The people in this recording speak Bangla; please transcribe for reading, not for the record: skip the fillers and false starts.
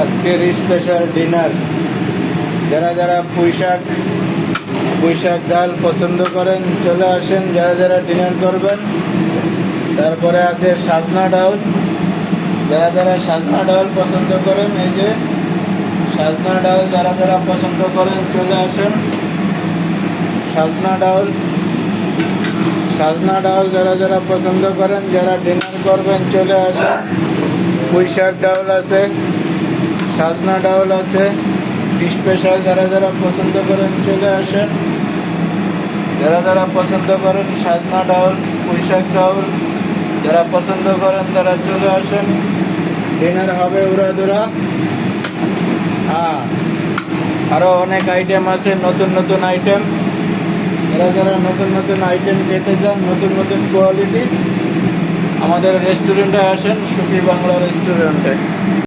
আজকের স্পেশাল ডিনার। যারা যারা পুঁইশাক ডাল পছন্দ করেন চলে আসেন, যারা যারা ডিনার করবেন। তারপরে আছে সাজনা ডাউল। যারা যারা সাজনা ডাউল পছন্দ করেন, এই যে সাজনা ডাউল যারা যারা পছন্দ করেন চলে আসেন। সাজনা ডাউল যারা যারা পছন্দ করেন, যারা ডিনার করবেন চলে আসেন। পুঁইশাক ডাউল আছে, সাজনা ডাউল আছে স্পেশাল। যারা যারা পছন্দ করেন চলে আসেন। যারা যারা পছন্দ করেন সাজনা ডাউল, পুঁইশাক ডাউল যারা পছন্দ করেন তারা চলে আসেন। ডিনার হবে উড়াধুরা। আরও অনেক আইটেম আছে, নতুন নতুন আইটেম। যারা যারা নতুন নতুন আইটেম খেতে চান, নতুন নতুন কোয়ালিটি, আমাদের রেস্টুরেন্টে আসেন, সুখী বাংলা রেস্টুরেন্টে।